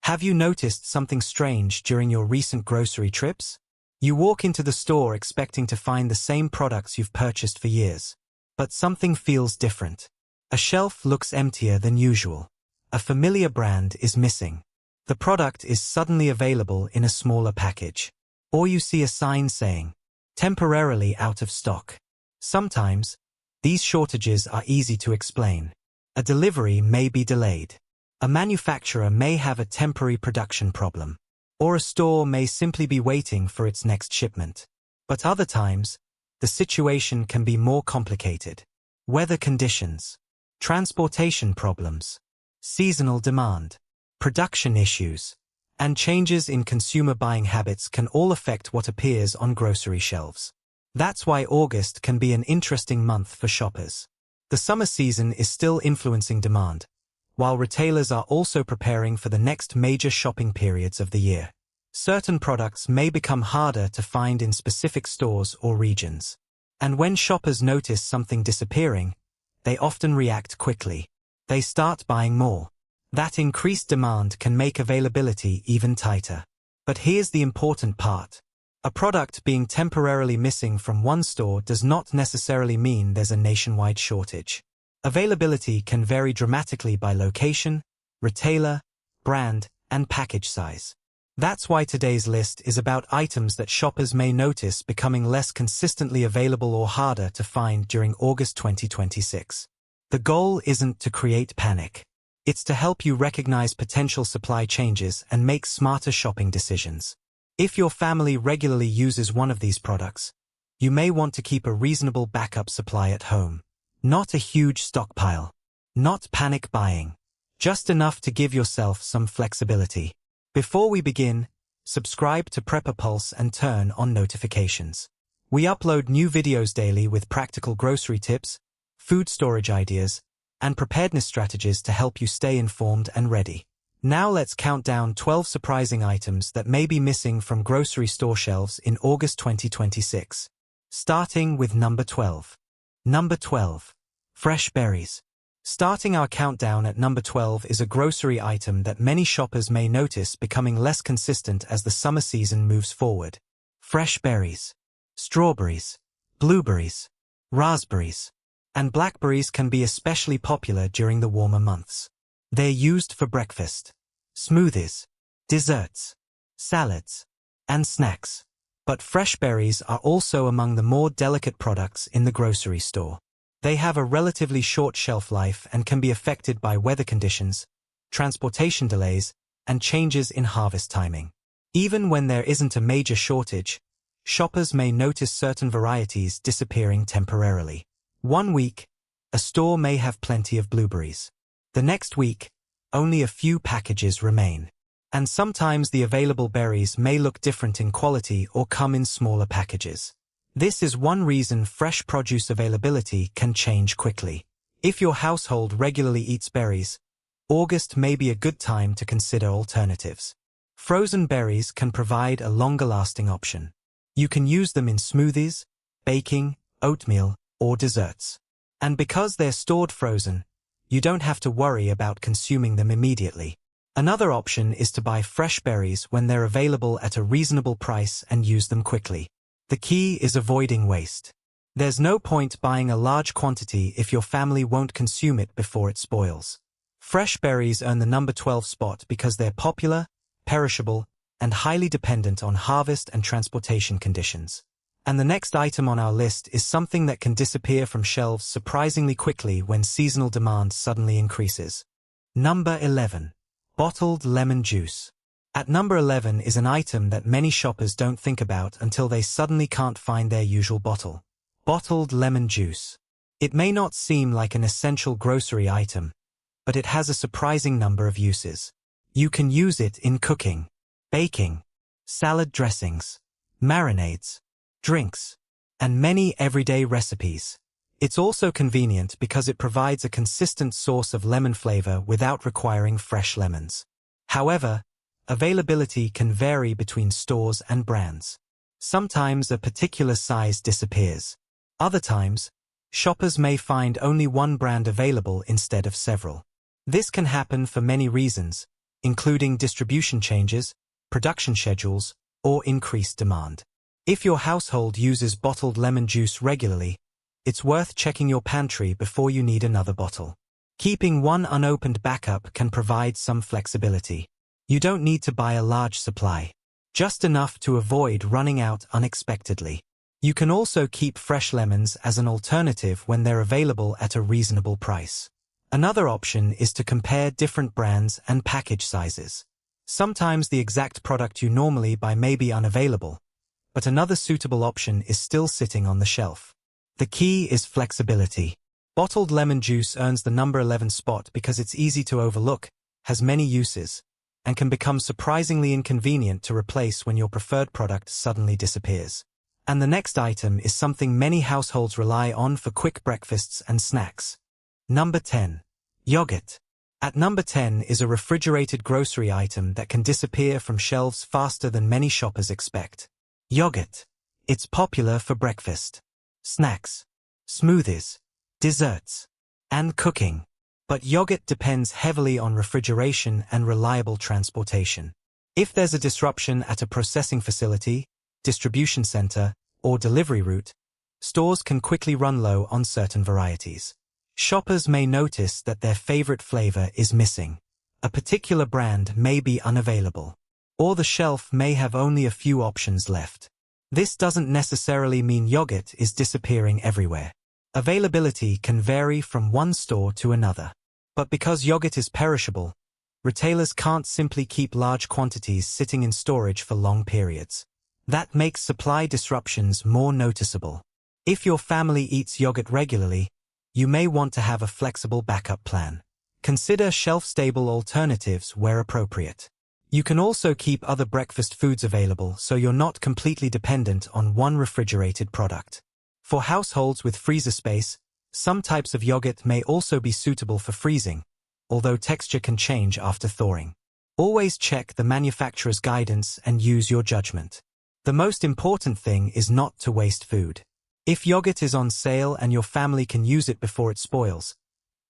Have you noticed something strange during your recent grocery trips? You walk into the store expecting to find the same products you've purchased for years. But something feels different. A shelf looks emptier than usual. A familiar brand is missing. The product is suddenly available in a smaller package. Or you see a sign saying, temporarily out of stock. Sometimes, these shortages are easy to explain. A delivery may be delayed. A manufacturer may have a temporary production problem. Or a store may simply be waiting for its next shipment. But other times, the situation can be more complicated. Weather conditions, transportation problems, seasonal demand, production issues, and changes in consumer buying habits can all affect what appears on grocery shelves. That's why August can be an interesting month for shoppers. The summer season is still influencing demand, while retailers are also preparing for the next major shopping periods of the year. Certain products may become harder to find in specific stores or regions. And when shoppers notice something disappearing, they often react quickly. They start buying more. That increased demand can make availability even tighter. But here's the important part. A product being temporarily missing from one store does not necessarily mean there's a nationwide shortage. Availability can vary dramatically by location, retailer, brand, and package size. That's why today's list is about items that shoppers may notice becoming less consistently available or harder to find during August 2026. The goal isn't to create panic. It's to help you recognize potential supply changes and make smarter shopping decisions. If your family regularly uses one of these products, you may want to keep a reasonable backup supply at home. Not a huge stockpile. Not panic buying. Just enough to give yourself some flexibility. Before we begin, subscribe to Prepper Pulse and turn on notifications. We upload new videos daily with practical grocery tips, food storage ideas, and preparedness strategies to help you stay informed and ready. Now let's count down 12 surprising items that may be missing from grocery store shelves in August 2026. Starting with number 12. Number 12. Fresh berries. Starting our countdown at number 12 is a grocery item that many shoppers may notice becoming less consistent as the summer season moves forward. Fresh berries. Strawberries, blueberries, raspberries, and blackberries can be especially popular during the warmer months. They're used for breakfast, smoothies, desserts, salads, and snacks. But fresh berries are also among the more delicate products in the grocery store. They have a relatively short shelf life and can be affected by weather conditions, transportation delays, and changes in harvest timing. Even when there isn't a major shortage, shoppers may notice certain varieties disappearing temporarily. One week, a store may have plenty of blueberries. The next week, only a few packages remain. And sometimes the available berries may look different in quality or come in smaller packages. This is one reason fresh produce availability can change quickly. If your household regularly eats berries, August may be a good time to consider alternatives. Frozen berries can provide a longer-lasting option. You can use them in smoothies, baking, oatmeal, or desserts. And because they're stored frozen, you don't have to worry about consuming them immediately. Another option is to buy fresh berries when they're available at a reasonable price and use them quickly. The key is avoiding waste. There's no point buying a large quantity if your family won't consume it before it spoils. Fresh berries earn the number 12 spot because they're popular, perishable, and highly dependent on harvest and transportation conditions. And the next item on our list is something that can disappear from shelves surprisingly quickly when seasonal demand suddenly increases. Number 11. Bottled lemon juice. At number 11 is an item that many shoppers don't think about until they suddenly can't find their usual bottle. Bottled lemon juice. It may not seem like an essential grocery item, but it has a surprising number of uses. You can use it in cooking, baking, salad dressings, marinades, drinks, and many everyday recipes. It's also convenient because it provides a consistent source of lemon flavor without requiring fresh lemons. However, availability can vary between stores and brands. Sometimes a particular size disappears. Other times, shoppers may find only one brand available instead of several. This can happen for many reasons, including distribution changes, production schedules, or increased demand. If your household uses bottled lemon juice regularly, it's worth checking your pantry before you need another bottle. Keeping one unopened backup can provide some flexibility. You don't need to buy a large supply, just enough to avoid running out unexpectedly. You can also keep fresh lemons as an alternative when they're available at a reasonable price. Another option is to compare different brands and package sizes. Sometimes the exact product you normally buy may be unavailable, but another suitable option is still sitting on the shelf. The key is flexibility. Bottled lemon juice earns the number 11 spot because it's easy to overlook, has many uses, and can become surprisingly inconvenient to replace when your preferred product suddenly disappears. And the next item is something many households rely on for quick breakfasts and snacks. Number 10. Yogurt. At number 10 is a refrigerated grocery item that can disappear from shelves faster than many shoppers expect. Yogurt. It's popular for breakfast, snacks, smoothies, desserts, and cooking. But yogurt depends heavily on refrigeration and reliable transportation. If there's a disruption at a processing facility, distribution center, or delivery route, stores can quickly run low on certain varieties. Shoppers may notice that their favorite flavor is missing. A particular brand may be unavailable, or the shelf may have only a few options left. This doesn't necessarily mean yogurt is disappearing everywhere. Availability can vary from one store to another. But because yogurt is perishable, retailers can't simply keep large quantities sitting in storage for long periods. That makes supply disruptions more noticeable. If your family eats yogurt regularly, you may want to have a flexible backup plan. Consider shelf-stable alternatives where appropriate. You can also keep other breakfast foods available so you're not completely dependent on one refrigerated product. For households with freezer space, some types of yogurt may also be suitable for freezing, although texture can change after thawing. Always check the manufacturer's guidance and use your judgment. The most important thing is not to waste food. If yogurt is on sale and your family can use it before it spoils,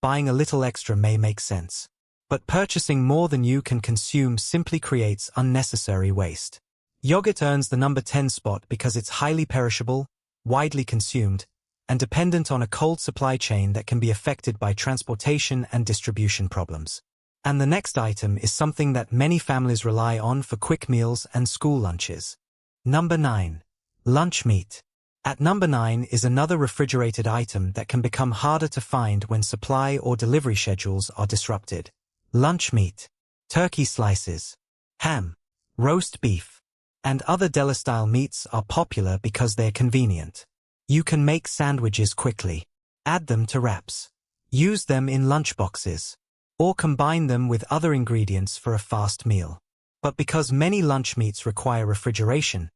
buying a little extra may make sense. But purchasing more than you can consume simply creates unnecessary waste. Yogurt earns the number 10 spot because it's highly perishable, widely consumed, and dependent on a cold supply chain that can be affected by transportation and distribution problems. And the next item is something that many families rely on for quick meals and school lunches. Number 9. Lunch meat. At number 9 is another refrigerated item that can become harder to find when supply or delivery schedules are disrupted. Lunch meat. Turkey slices, ham, roast beef, and other deli-style meats are popular because they're convenient. You can make sandwiches quickly, add them to wraps, use them in lunchboxes, or combine them with other ingredients for a fast meal. But because many lunch meats require refrigeration,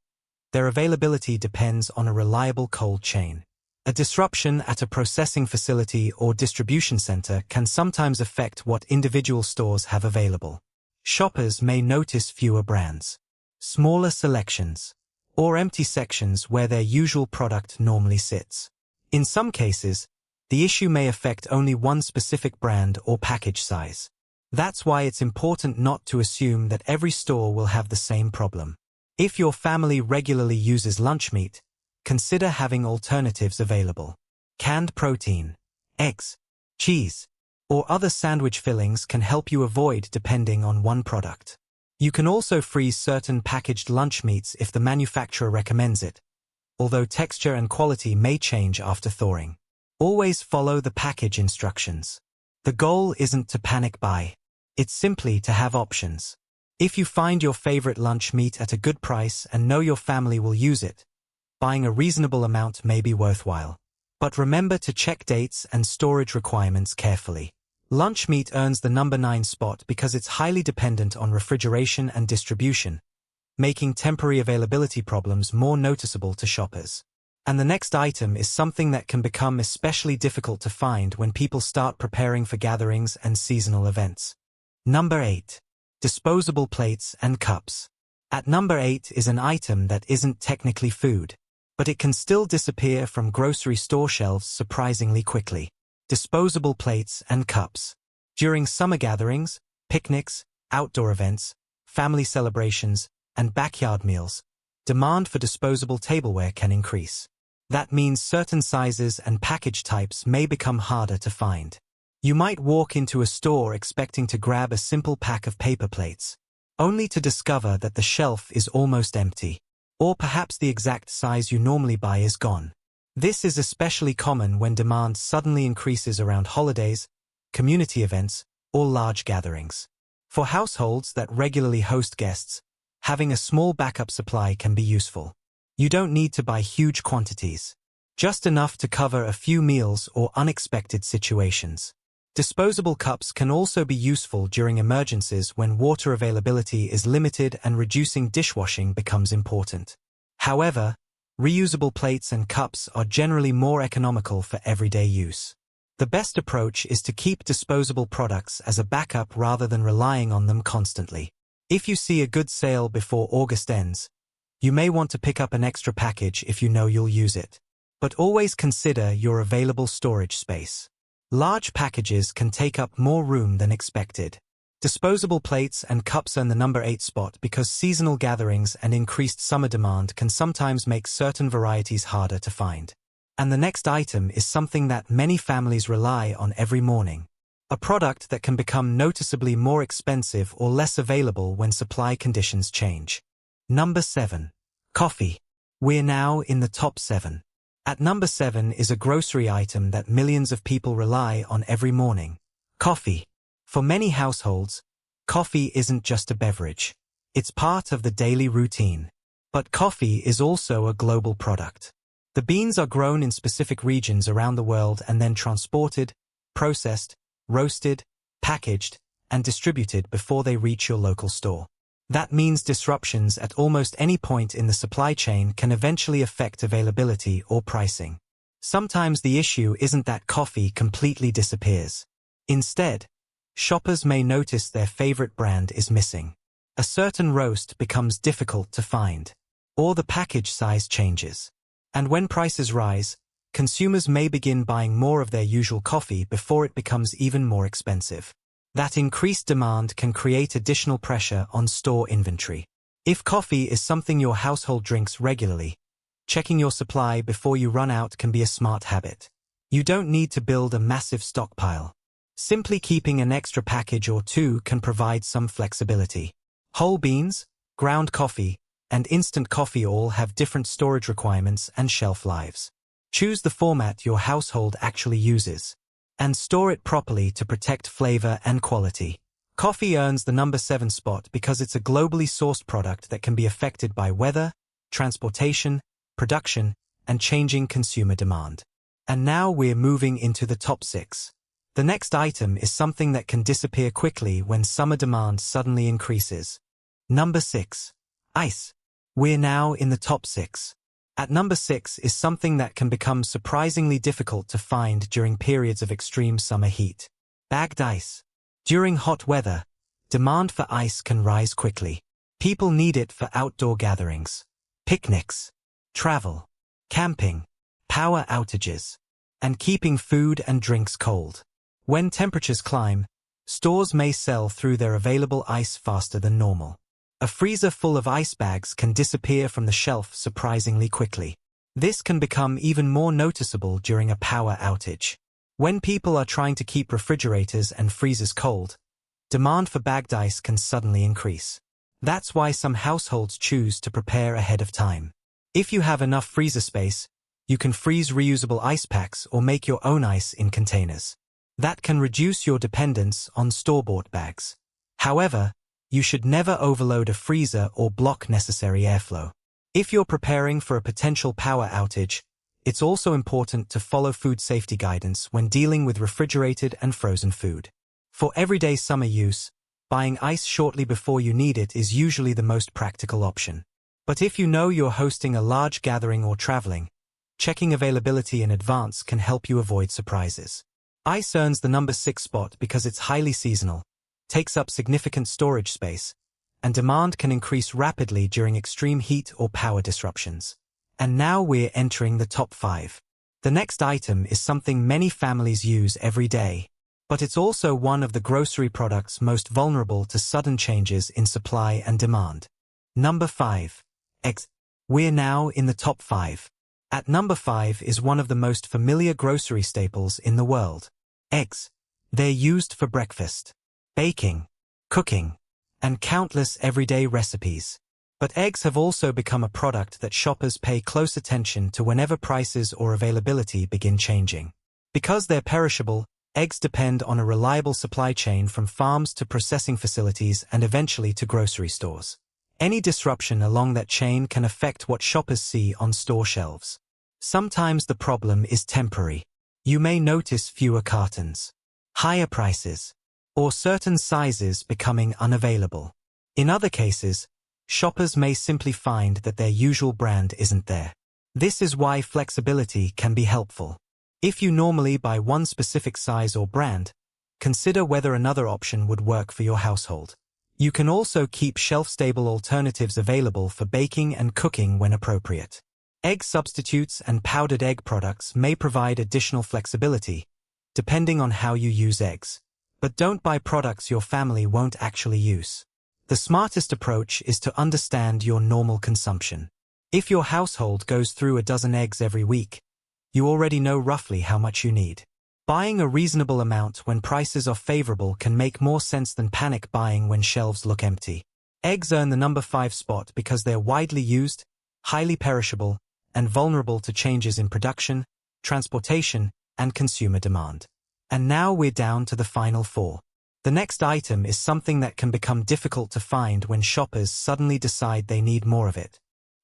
their availability depends on a reliable cold chain. A disruption at a processing facility or distribution center can sometimes affect what individual stores have available. Shoppers may notice fewer brands, smaller selections, or empty sections where their usual product normally sits. In some cases, the issue may affect only one specific brand or package size. That's why it's important not to assume that every store will have the same problem. If your family regularly uses lunch meat, consider having alternatives available. Canned protein, eggs, cheese, or other sandwich fillings can help you avoid depending on one product. You can also freeze certain packaged lunch meats if the manufacturer recommends it, although texture and quality may change after thawing. Always follow the package instructions. The goal isn't to panic buy. It's simply to have options. If you find your favorite lunch meat at a good price and know your family will use it, buying a reasonable amount may be worthwhile. But remember to check dates and storage requirements carefully. Lunch meat earns the number 9 spot because it's highly dependent on refrigeration and distribution, making temporary availability problems more noticeable to shoppers. And the next item is something that can become especially difficult to find when people start preparing for gatherings and seasonal events. Number 8. Disposable plates and cups. At number 8 is an item that isn't technically food, but it can still disappear from grocery store shelves surprisingly quickly. Disposable plates and cups. During summer gatherings, picnics, outdoor events, family celebrations, and backyard meals, demand for disposable tableware can increase. That means certain sizes and package types may become harder to find. You might walk into a store expecting to grab a simple pack of paper plates, only to discover that the shelf is almost empty, or perhaps the exact size you normally buy is gone. This is especially common when demand suddenly increases around holidays, community events, or large gatherings. For households that regularly host guests, having a small backup supply can be useful. You don't need to buy huge quantities, just enough to cover a few meals or unexpected situations. Disposable cups can also be useful during emergencies when water availability is limited and reducing dishwashing becomes important. However, reusable plates and cups are generally more economical for everyday use. The best approach is to keep disposable products as a backup rather than relying on them constantly. If you see a good sale before August ends, you may want to pick up an extra package if you know you'll use it. But always consider your available storage space. Large packages can take up more room than expected. Disposable plates and cups earn the number 8 spot because seasonal gatherings and increased summer demand can sometimes make certain varieties harder to find. And the next item is something that many families rely on every morning. A product that can become noticeably more expensive or less available when supply conditions change. Number 7. Coffee. We're now in the top 7. At number 7 is a grocery item that millions of people rely on every morning. Coffee. For many households, coffee isn't just a beverage. It's part of the daily routine. But coffee is also a global product. The beans are grown in specific regions around the world and then transported, processed, roasted, packaged, and distributed before they reach your local store. That means disruptions at almost any point in the supply chain can eventually affect availability or pricing. Sometimes the issue isn't that coffee completely disappears. Instead, shoppers may notice their favorite brand is missing. A certain roast becomes difficult to find, or the package size changes. And when prices rise, consumers may begin buying more of their usual coffee before it becomes even more expensive. That increased demand can create additional pressure on store inventory. If coffee is something your household drinks regularly, checking your supply before you run out can be a smart habit. You don't need to build a massive stockpile. Simply keeping an extra package or two can provide some flexibility. Whole beans, ground coffee, and instant coffee all have different storage requirements and shelf lives. Choose the format your household actually uses, and store it properly to protect flavor and quality. Coffee earns the number 7 spot because it's a globally sourced product that can be affected by weather, transportation, production, and changing consumer demand. And now we're moving into the top 6. The next item is something that can disappear quickly when summer demand suddenly increases. Number 6. Ice. We're now in the top 6. At number 6 is something that can become surprisingly difficult to find during periods of extreme summer heat. Bagged ice. During hot weather, demand for ice can rise quickly. People need it for outdoor gatherings, picnics, travel, camping, power outages, and keeping food and drinks cold. When temperatures climb, stores may sell through their available ice faster than normal. A freezer full of ice bags can disappear from the shelf surprisingly quickly. This can become even more noticeable during a power outage. When people are trying to keep refrigerators and freezers cold, demand for bagged ice can suddenly increase. That's why some households choose to prepare ahead of time. If you have enough freezer space, you can freeze reusable ice packs or make your own ice in containers. That can reduce your dependence on store-bought bags. However, you should never overload a freezer or block necessary airflow. If you're preparing for a potential power outage, it's also important to follow food safety guidance when dealing with refrigerated and frozen food. For everyday summer use, buying ice shortly before you need it is usually the most practical option. But if you know you're hosting a large gathering or traveling, checking availability in advance can help you avoid surprises. Ice earns the number 6 spot because it's highly seasonal, takes up significant storage space, and demand can increase rapidly during extreme heat or power disruptions. And now we're entering the top 5. The next item is something many families use every day. But it's also one of the grocery products most vulnerable to sudden changes in supply and demand. Number 5. Eggs. We're now in the top 5. At number 5 is one of the most familiar grocery staples in the world. Eggs. They're used for breakfast, baking, cooking, and countless everyday recipes. But eggs have also become a product that shoppers pay close attention to whenever prices or availability begin changing. Because they're perishable, eggs depend on a reliable supply chain from farms to processing facilities and eventually to grocery stores. Any disruption along that chain can affect what shoppers see on store shelves. Sometimes the problem is temporary. You may notice fewer cartons, higher prices, or certain sizes becoming unavailable. In other cases, shoppers may simply find that their usual brand isn't there. This is why flexibility can be helpful. If you normally buy one specific size or brand, consider whether another option would work for your household. You can also keep shelf-stable alternatives available for baking and cooking when appropriate. Egg substitutes and powdered egg products may provide additional flexibility, depending on how you use eggs. But don't buy products your family won't actually use. The smartest approach is to understand your normal consumption. If your household goes through a dozen eggs every week, you already know roughly how much you need. Buying a reasonable amount when prices are favorable can make more sense than panic buying when shelves look empty. Eggs earn the number 5 spot because they're widely used, highly perishable, and vulnerable to changes in production, transportation, and consumer demand. And now we're down to the final 4. The next item is something that can become difficult to find when shoppers suddenly decide they need more of it.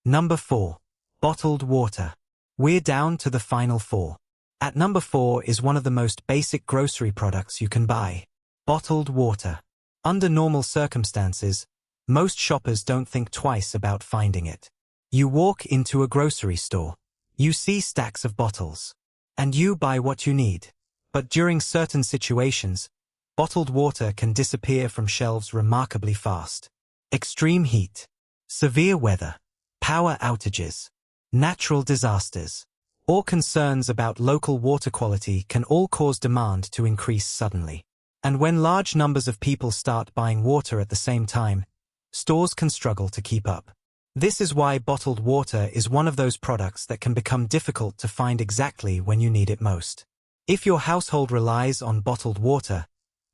Number 4. Bottled water. We're down to the final 4. At number 4 is one of the most basic grocery products you can buy. Bottled water. Under normal circumstances, most shoppers don't think twice about finding it. You walk into a grocery store. You see stacks of bottles. And you buy what you need. But during certain situations, bottled water can disappear from shelves remarkably fast. Extreme heat, severe weather, power outages, natural disasters, or concerns about local water quality can all cause demand to increase suddenly. And when large numbers of people start buying water at the same time, stores can struggle to keep up. This is why bottled water is one of those products that can become difficult to find exactly when you need it most. If your household relies on bottled water,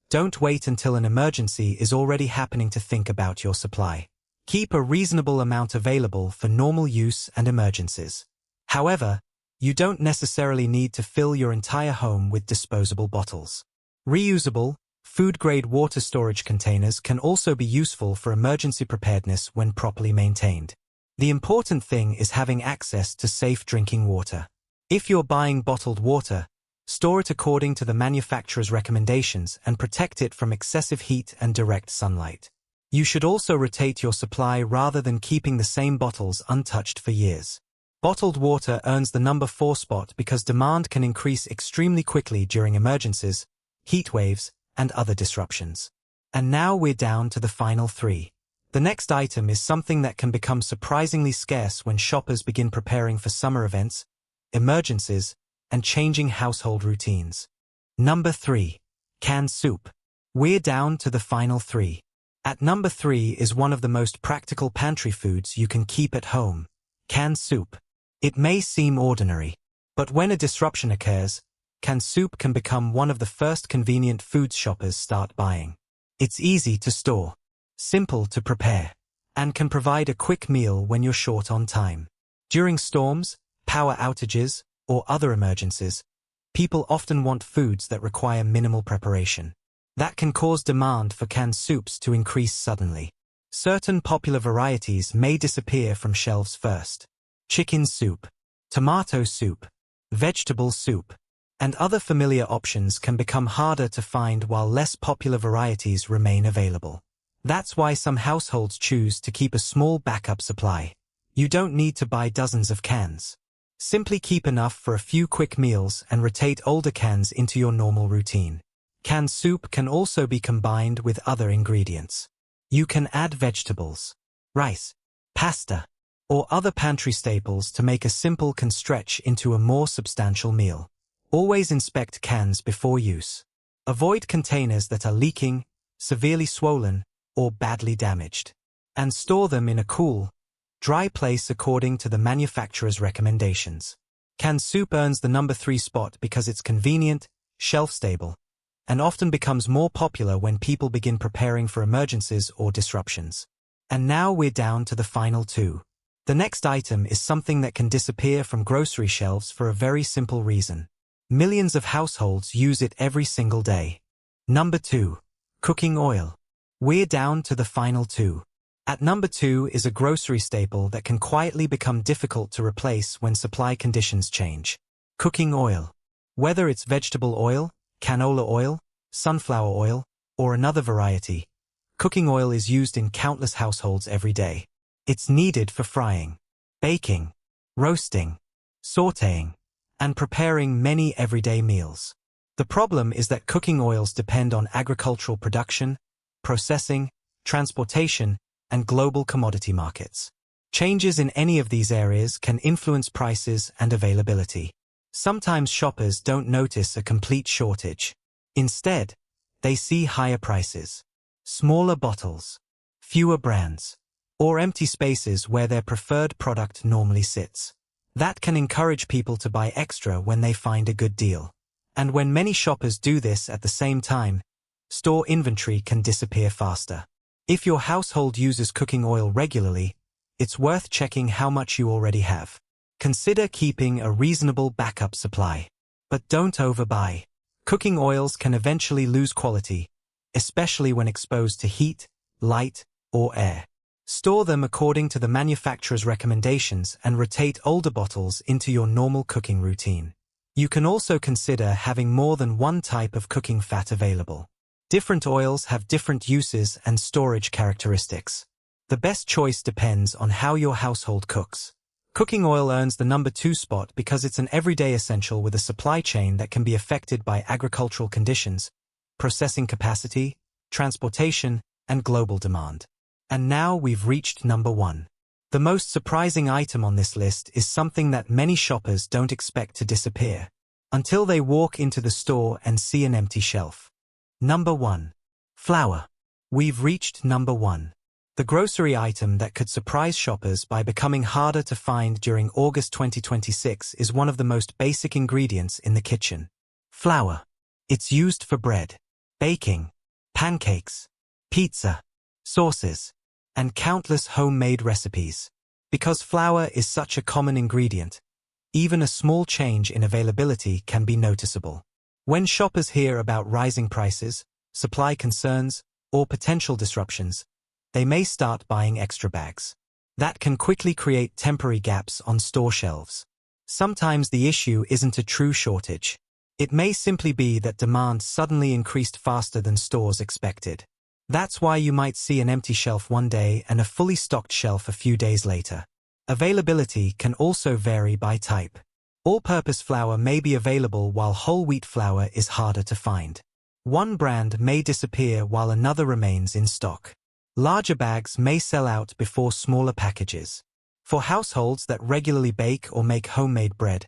don't wait until an emergency is already happening to think about your supply. Keep a reasonable amount available for normal use and emergencies. However, you don't necessarily need to fill your entire home with disposable bottles. Reusable, food-grade water storage containers can also be useful for emergency preparedness when properly maintained. The important thing is having access to safe drinking water. If you're buying bottled water, store it according to the manufacturer's recommendations and protect it from excessive heat and direct sunlight. You should also rotate your supply rather than keeping the same bottles untouched for years. Bottled water earns the number 4 spot because demand can increase extremely quickly during emergencies, heat waves, and other disruptions. And now we're down to the final 3. The next item is something that can become surprisingly scarce when shoppers begin preparing for summer events, emergencies, and changing household routines. Number 3. Canned soup. We're down to the final 3. At number 3 is one of the most practical pantry foods you can keep at home. Canned soup. It may seem ordinary, but when a disruption occurs, canned soup can become one of the first convenient foods shoppers start buying. It's easy to store, simple to prepare, and can provide a quick meal when you're short on time. During storms, power outages, or other emergencies, people often want foods that require minimal preparation. That can cause demand for canned soups to increase suddenly. Certain popular varieties may disappear from shelves first. Chicken soup, tomato soup, vegetable soup, and other familiar options can become harder to find while less popular varieties remain available. That's why some households choose to keep a small backup supply. You don't need to buy dozens of cans. Simply keep enough for a few quick meals and rotate older cans into your normal routine. Canned soup can also be combined with other ingredients. You can add vegetables, rice, pasta, or other pantry staples to make a simple can stretch into a more substantial meal. Always inspect cans before use. Avoid containers that are leaking, severely swollen, or badly damaged. And store them in a cool, dry place according to the manufacturer's recommendations. Canned soup earns the number 3 spot because it's convenient, shelf-stable, and often becomes more popular when people begin preparing for emergencies or disruptions. And now we're down to the final 2. The next item is something that can disappear from grocery shelves for a very simple reason. Millions of households use it every single day. Number 2. Cooking oil. We're down to the final 2. At number 2 is a grocery staple that can quietly become difficult to replace when supply conditions change. Cooking oil. Whether it's vegetable oil, canola oil, sunflower oil, or another variety, cooking oil is used in countless households every day. It's needed for frying, baking, roasting, sautéing, and preparing many everyday meals. The problem is that cooking oils depend on agricultural production, processing, transportation, and global commodity markets. Changes in any of these areas can influence prices and availability. Sometimes shoppers don't notice a complete shortage. Instead, they see higher prices, smaller bottles, fewer brands, or empty spaces where their preferred product normally sits. That can encourage people to buy extra when they find a good deal. And when many shoppers do this at the same time, store inventory can disappear faster. If your household uses cooking oil regularly, it's worth checking how much you already have. Consider keeping a reasonable backup supply. But don't overbuy. Cooking oils can eventually lose quality, especially when exposed to heat, light, or air. Store them according to the manufacturer's recommendations and rotate older bottles into your normal cooking routine. You can also consider having more than one type of cooking fat available. Different oils have different uses and storage characteristics. The best choice depends on how your household cooks. Cooking oil earns the number 2 spot because it's an everyday essential with a supply chain that can be affected by agricultural conditions, processing capacity, transportation, and global demand. And now we've reached number 1. The most surprising item on this list is something that many shoppers don't expect to disappear until they walk into the store and see an empty shelf. Number 1. Flour. We've reached number 1. The grocery item that could surprise shoppers by becoming harder to find during August 2026 is one of the most basic ingredients in the kitchen. Flour. It's used for bread, baking, pancakes, pizza, sauces, and countless homemade recipes. Because flour is such a common ingredient, even a small change in availability can be noticeable. When shoppers hear about rising prices, supply concerns, or potential disruptions, they may start buying extra bags. That can quickly create temporary gaps on store shelves. Sometimes the issue isn't a true shortage. It may simply be that demand suddenly increased faster than stores expected. That's why you might see an empty shelf one day and a fully stocked shelf a few days later. Availability can also vary by type. All-purpose flour may be available while whole wheat flour is harder to find. One brand may disappear while another remains in stock. Larger bags may sell out before smaller packages. For households that regularly bake or make homemade bread,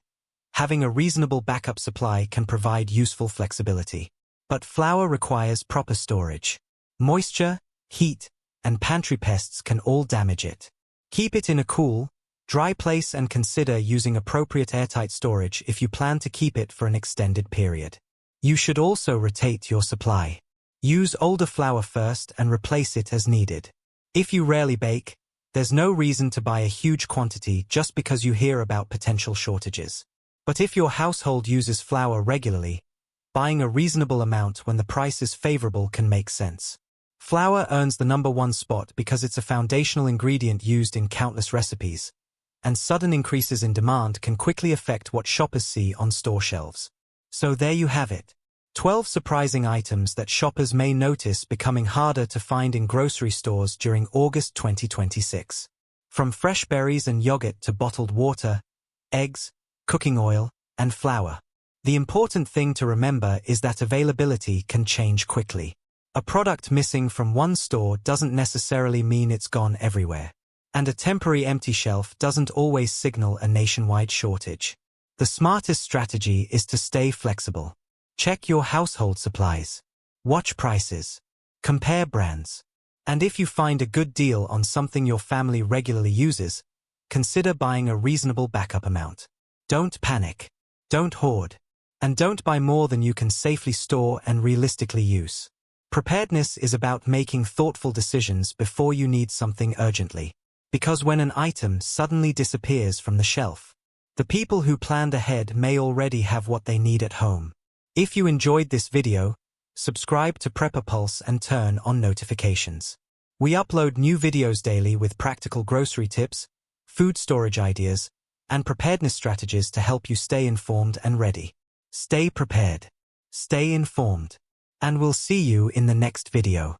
having a reasonable backup supply can provide useful flexibility. But flour requires proper storage. Moisture, heat, and pantry pests can all damage it. Keep it in a cool, dry place and consider using appropriate airtight storage if you plan to keep it for an extended period. You should also rotate your supply. Use older flour first and replace it as needed. If you rarely bake, there's no reason to buy a huge quantity just because you hear about potential shortages. But if your household uses flour regularly, buying a reasonable amount when the price is favorable can make sense. Flour earns the number 1 spot because it's a foundational ingredient used in countless recipes, and sudden increases in demand can quickly affect what shoppers see on store shelves. So there you have it. 12 surprising items that shoppers may notice becoming harder to find in grocery stores during August 2026. From fresh berries and yogurt to bottled water, eggs, cooking oil, and flour. The important thing to remember is that availability can change quickly. A product missing from one store doesn't necessarily mean it's gone everywhere. And a temporary empty shelf doesn't always signal a nationwide shortage. The smartest strategy is to stay flexible. Check your household supplies. Watch prices. Compare brands. And if you find a good deal on something your family regularly uses, consider buying a reasonable backup amount. Don't panic. Don't hoard. And don't buy more than you can safely store and realistically use. Preparedness is about making thoughtful decisions before you need something urgently. Because when an item suddenly disappears from the shelf, the people who planned ahead may already have what they need at home. If you enjoyed this video, subscribe to Prepper Pulse and turn on notifications. We upload new videos daily with practical grocery tips, food storage ideas, and preparedness strategies to help you stay informed and ready. Stay prepared. Stay informed. And we'll see you in the next video.